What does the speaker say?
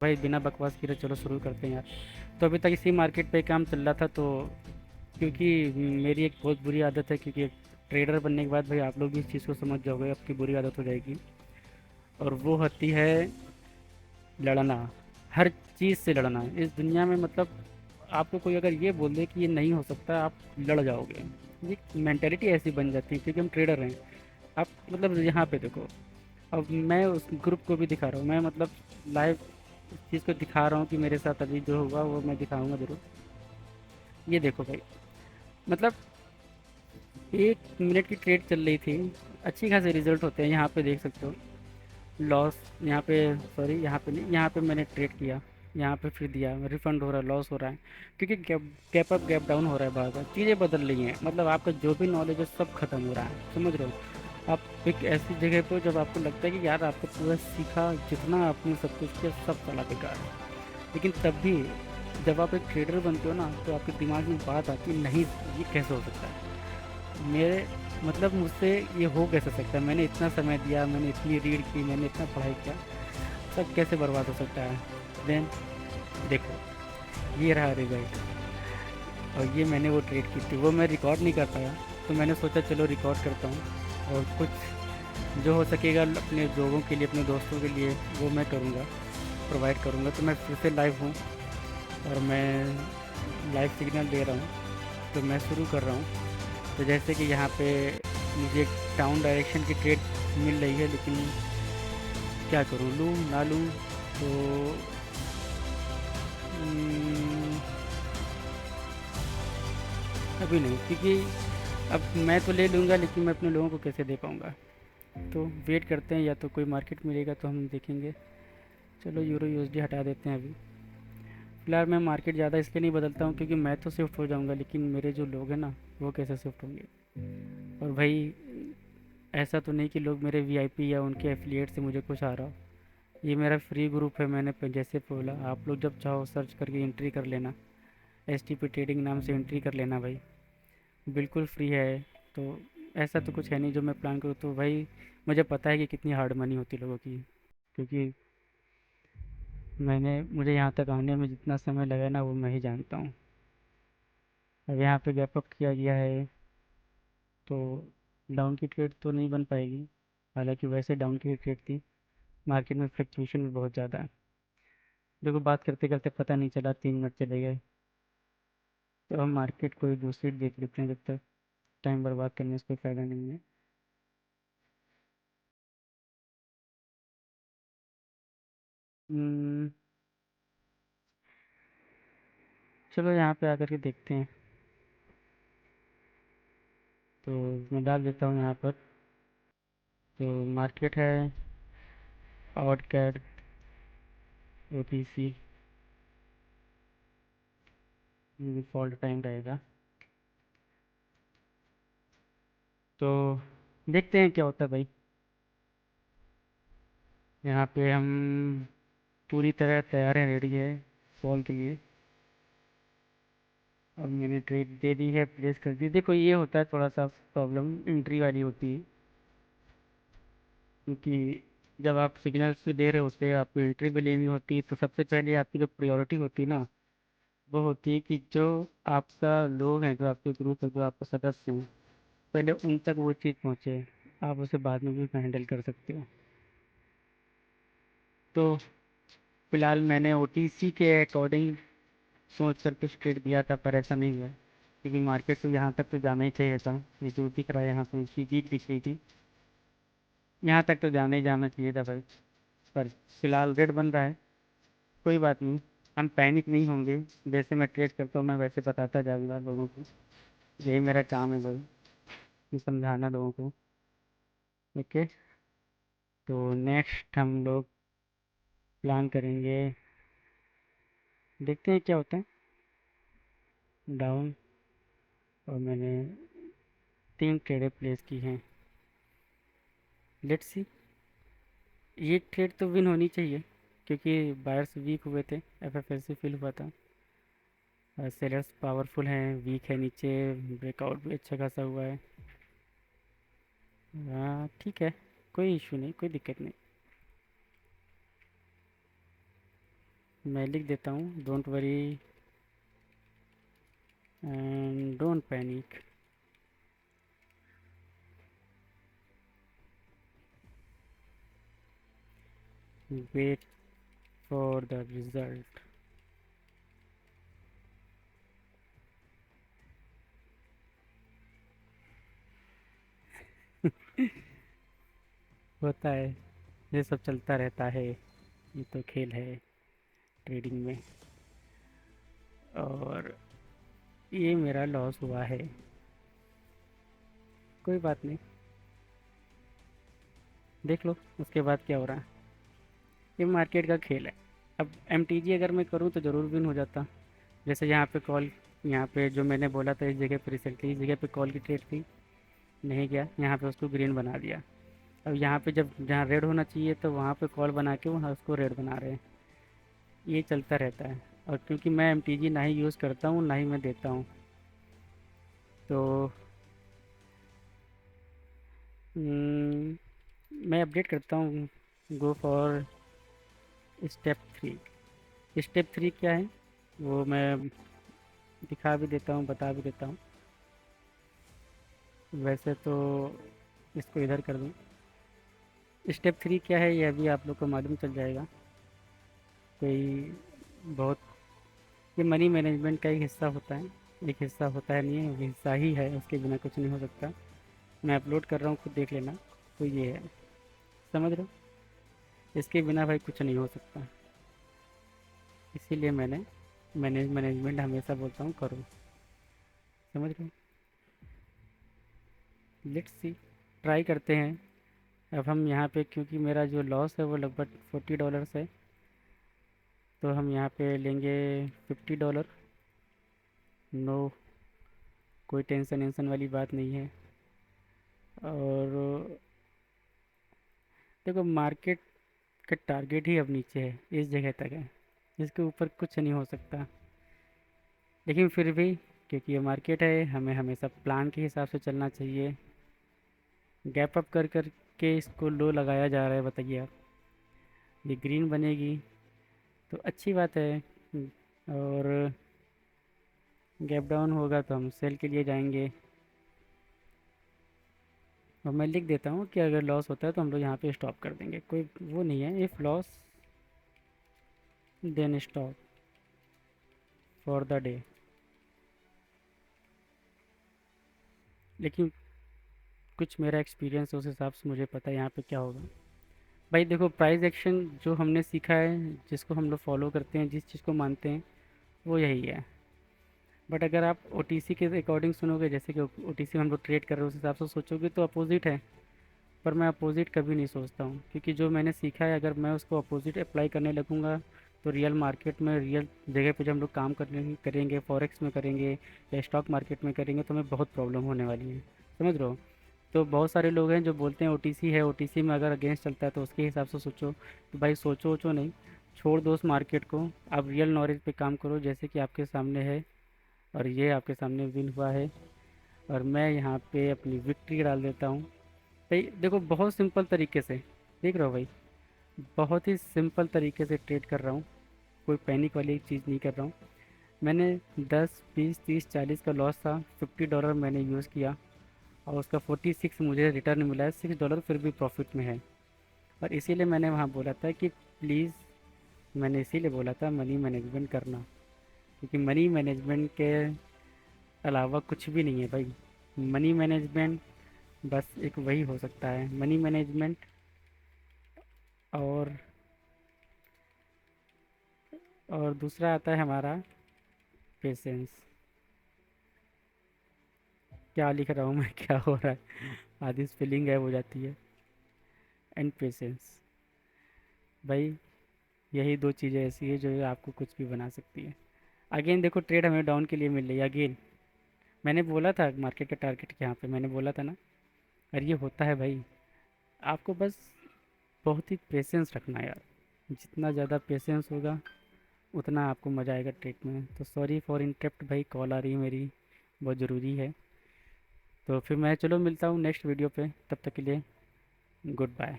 भाई बिना बकवास किए चलो शुरू करते हैं यार। तो अभी तक इसी मार्केट पे काम चल रहा था, तो क्योंकि मेरी एक बहुत बुरी आदत है, क्योंकि एक ट्रेडर बनने के बाद भाई आप लोग भी इस चीज़ को समझ जाओगे, आपकी बुरी आदत हो जाएगी। और वो होती है लड़ना। हर चीज़ से लड़ना इस दुनिया में, मतलब आपको कोई अगर ये बोल दे कि ये नहीं हो सकता, आप लड़ जाओगे। ये मेंटेलिटी ऐसी बन जाती है क्योंकि हम ट्रेडर हैं। आप मतलब यहाँ पे देखो, अब मैं उस ग्रुप को भी दिखा रहा हूँ, मैं मतलब लाइव इस चीज़ को दिखा रहा हूँ कि मेरे साथ अभी जो हुआ वो मैं दिखाऊंगा ज़रूर। ये देखो भाई, मतलब 1 मिनट की ट्रेड चल रही थी, अच्छी खासे रिजल्ट होते हैं, यहाँ पे देख सकते हो। लॉस यहाँ पे, सॉरी यहाँ पे नहीं, यहाँ पे मैंने ट्रेड किया, यहाँ पे फिर दिया, रिफंड हो रहा है, लॉस हो रहा है, क्योंकि gap gap up gap down हो रहा है, बार बार चीज़ें बदल रही हैं, मतलब आपका जो भी नॉलेज है सब खत्म हो रहा है, समझ रहे हो। आप एक ऐसी जगह पे हो जब आपको लगता है कि यार आपको पूरा सीखा, जितना आपने सब कुछ किया सब साला बेकार है। लेकिन तब भी जब आप एक ट्रेडर बनते हो ना, तो आपके दिमाग में बात आती है, नहीं ये कैसे हो सकता है, मेरे मतलब मुझसे ये हो कैसे सकता है, मैंने इतना समय दिया, मैंने इतनी रीड की, मैंने इतना पढ़ाई किया, सब कैसे बर्बाद हो सकता है। देन देखो, ये रहा रिजल्ट। और ये मैंने वो ट्रेड की थी, वो मैं रिकॉर्ड नहीं कर पाया, तो मैंने सोचा चलो रिकॉर्ड करता हूँ, और कुछ जो हो सकेगा अपने लोगों के लिए, अपने दोस्तों के लिए वो मैं करूँगा, प्रोवाइड करूँगा। तो मैं फिर से लाइव हूँ, और मैं लाइव सिग्नल दे रहा हूँ, तो मैं शुरू कर रहा हूँ। तो जैसे कि यहाँ पे मुझे टाउन डायरेक्शन की ट्रेड मिल रही है, लेकिन क्या करूँ, लूँ ना लूँ। तो हम्म, अभी नहीं, क्योंकि अब मैं तो ले लूँगा, लेकिन मैं अपने लोगों को कैसे दे पाऊँगा। तो वेट करते हैं, या तो कोई मार्केट मिलेगा तो हम देखेंगे। चलो यूरो यूएसडी हटा देते हैं अभी। फिलहाल मैं मार्केट ज़्यादा इसलिए नहीं बदलता हूँ क्योंकि मैं तो शिफ्ट हो जाऊँगा, लेकिन मेरे जो लोग हैं ना, वो कैसे शिफ्ट होंगे। और भाई ऐसा तो नहीं कि लोग मेरे वीआईपी या उनके एफिलिएट से मुझे कुछ आ रहा हो। ये मेरा फ्री ग्रुप है, मैंने जैसे बोला, आप लोग जब चाहो सर्च करके एंट्री कर लेना, एस टी पी ट्रेडिंग नाम से एंट्री कर लेना भाई, बिल्कुल फ्री है। तो ऐसा तो कुछ है नहीं जो मैं प्लान करूँ, तो भाई मुझे पता है कि कितनी हार्ड मनी होती है लोगों की, क्योंकि मुझे यहाँ तक आने में जितना समय लगा ना, वो मैं ही जानता हूँ। अब यहाँ पे गैप अप किया गया है, तो डाउन की ट्रेड तो नहीं बन पाएगी, हालांकि वैसे डाउन की ट्रेड थी। मार्केट में फ्लक्चुएशन भी बहुत ज़्यादा है। देखो बात करते करते पता नहीं चला 3 मिनट चले गए। तो हम मार्केट कोई दूसरी देख लेते हैं, जब तक टाइम बर्बाद करने से कोई फ़ायदा नहीं है। हम्म, चलो यहाँ पे आकर के देखते हैं। तो मैं डाल देता हूँ यहाँ पर। तो मार्केट है ऑड कैड ओटीसी, डिफ़ॉल्ट टाइम रहेगा। तो देखते हैं क्या होता है भाई। यहाँ पे हम पूरी तरह तैयार हैं, रेडी है कॉल के लिए। और मैंने ट्रेड दे दी है, प्लेस कर दी। देखो ये होता है थोड़ा सा प्रॉब्लम, एंट्री वाली होती है, क्योंकि जब आप सिग्नल्स दे रहे होते हैं, आपको एंट्री भी लेनी होती है, तो सबसे पहले आपकी जो प्रायोरिटी होती है ना, वो होती है कि जो आपका लोग हैं, जो आपके ग्रुप है, जो आपका सदस्य हैं, पहले उन तक वो चीज़ पहुँचे। आप उसे बाद में भी हैंडल कर सकते हो। तो फिलहाल मैंने ओटीसी के अकॉर्डिंग सोच कर कुछ ट्रेड दिया था, पर ऐसा नहीं हुआ, क्योंकि मार्केट तो यहाँ तक तो जाना ही चाहिए था। ये जो दिख रहा है यहाँ पे, इसकी वीक दिख रही थी, यहाँ तक तो जाना ही जाना चाहिए था भाई। पर फिलहाल रेट बन रहा है, कोई बात नहीं, हम पैनिक नहीं होंगे। जैसे मैं ट्रेड करता हूँ मैं वैसे बताता जाऊँगा लोगों को, यही मेरा काम है भाई, ये समझाना लोगों को। ओके, तो नेक्स्ट हम लोग प्लान करेंगे, देखते हैं क्या होता है। डाउन, और मैंने 3 ट्रेडें प्लेस की हैं, लेट्स सी। ये ट्रेड तो विन होनी चाहिए, क्योंकि बायर्स वीक हुए थे, एफएफएलसी फिल हुआ था, और सेलर्स पावरफुल हैं, वीक है नीचे, ब्रेकआउट भी अच्छा खासा हुआ है। हाँ ठीक है, कोई इशू नहीं, कोई दिक्कत नहीं। मैं लिख देता हूँ, don't worry and don't panic. Wait for the result. होता है, ये सब चलता रहता है, ये तो खेल है ट्रेडिंग में। और ये मेरा लॉस हुआ है, कोई बात नहीं, देख लो उसके बाद क्या हो रहा है। ये मार्केट का खेल है। अब एमटीजी अगर मैं करूँ तो ज़रूर विन हो जाता। जैसे यहाँ पे कॉल, यहाँ पे जो मैंने बोला था इस जगह पे रिसेंटली, इस जगह पे कॉल की ट्रेड थी, नहीं गया, यहाँ पे उसको ग्रीन बना दिया। अब यहाँ पे जब जहाँ रेड होना चाहिए तो वहाँ पे कॉल बना के वहाँ उसको रेड बना रहे हैं। ये चलता रहता है। और क्योंकि मैं एमटीजी ना ही यूज़ करता हूँ ना ही मैं देता हूँ, तो मैं अपडेट करता हूँ। Go for step three. Step three क्या है वो मैं दिखा भी देता हूँ, बता भी देता हूँ। वैसे तो इसको इधर कर दूँ। स्टेप थ्री क्या है ये अभी आप लोग को मालूम चल जाएगा। कोई बहुत, ये मनी मैनेजमेंट का एक हिस्सा होता है। एक हिस्सा होता है नहीं है, वो हिस्सा ही है, उसके बिना कुछ नहीं हो सकता। मैं अपलोड कर रहा हूँ, खुद देख लेना। तो ये है, समझ रहे हो, इसके बिना भाई कुछ नहीं हो सकता। इसीलिए मैंने मैनेजमेंट हमेशा बोलता हूँ करो, समझ रहे हो। लेट्स सी, ट्राई करते हैं। अब हम यहाँ पे, क्योंकि मेरा जो लॉस है वो लगभग $40 है, तो हम यहाँ पे लेंगे $50। नो, कोई टेंशन वेंशन वाली बात नहीं है। और देखो मार्केट का टारगेट ही अब नीचे है, इस जगह तक है, इसके ऊपर कुछ नहीं हो सकता। लेकिन फिर भी क्योंकि ये मार्केट है, हमें हमेशा प्लान के हिसाब से चलना चाहिए। गैप अप कर कर के इसको लो लगाया जा रहा है, बताइए आप। ये ग्रीन बनेगी तो अच्छी बात है। और गैप डाउन होगा तो हम सेल के लिए जाएंगे। और मैं लिख देता हूँ कि अगर लॉस होता है तो हम लोग यहाँ पे स्टॉप कर देंगे, कोई वो नहीं है। If loss then stop for the day. लेकिन कुछ मेरा एक्सपीरियंस है, उस हिसाब से मुझे पता है यहाँ पे क्या होगा। भाई देखो, प्राइस एक्शन जो हमने सीखा है, जिसको हम लोग फॉलो करते हैं, जिस चीज़ को मानते हैं, वो यही है। बट अगर आप ओटीसी के अकॉर्डिंग सुनोगे, जैसे कि ओटीसी में हम लोग ट्रेड कर रहे हैं, उस हिसाब से सोचोगे तो अपोजिट है। पर मैं अपोजिट कभी नहीं सोचता हूँ, क्योंकि जो मैंने सीखा है अगर मैं उसको अपोजिट अप्लाई करने लगूँगा तो रियल मार्केट में, रियल जगह पे जब हम लोग काम करने करेंगे, फॉरेक्स में करेंगे या स्टॉक मार्केट में करेंगे, तो हमें बहुत प्रॉब्लम होने वाली है, समझ रहे हो। तो बहुत सारे लोग हैं जो बोलते हैं ओटीसी है, ओटीसी में अगर अगेंस्ट चलता है तो उसके हिसाब से सोचो। तो भाई सोचो वोचो नहीं, छोड़ दो उस मार्केट को। आप रियल नॉलेज पे काम करो, जैसे कि आपके सामने है। और ये आपके सामने विन हुआ है, और मैं यहाँ पे अपनी विक्ट्री डाल देता हूँ। भाई देखो, बहुत सिंपल तरीके से, देख रहे हो भाई, बहुत ही सिंपल तरीके से ट्रेड कर रहा हूँ। कोई पैनिक वाली चीज़ नहीं कर रहा हूँ। मैंने 10 20 30 40 का लॉस था, $50 मैंने यूज़ किया, और उसका 46 मुझे रिटर्न मिला है, $6 फिर भी प्रॉफिट में है। और इसीलिए मैंने वहाँ बोला था कि प्लीज़, मैंने इसीलिए बोला था मनी मैनेजमेंट करना, क्योंकि मनी मैनेजमेंट के अलावा कुछ भी नहीं है भाई। मनी मैनेजमेंट बस एक वही हो सकता है, मनी मैनेजमेंट। और दूसरा आता है हमारा पेशेंस। क्या लिख रहा हूँ मैं, क्या हो रहा है, आधी स्पेलिंग गायब हो जाती है। And patience. भाई यही दो चीज़ें ऐसी है जो आपको कुछ भी बना सकती है। अगेन देखो, ट्रेड हमें डाउन के लिए मिल रही है अगेन। मैंने बोला था मार्केट का टारगेट यहाँ पे, मैंने बोला था ना। और ये होता है भाई, आपको बस बहुत ही पेशेंस रखना है यार। जितना ज़्यादा पेशेंस होगा उतना आपको मज़ा आएगा ट्रेड में। तो सॉरी फॉर इंटरप्ट भाई, कॉल आ रही है मेरी, बहुत ज़रूरी है। तो फिर मैं चलो मिलता हूँ नेक्स्ट वीडियो पे, तब तक के लिए गुड बाय।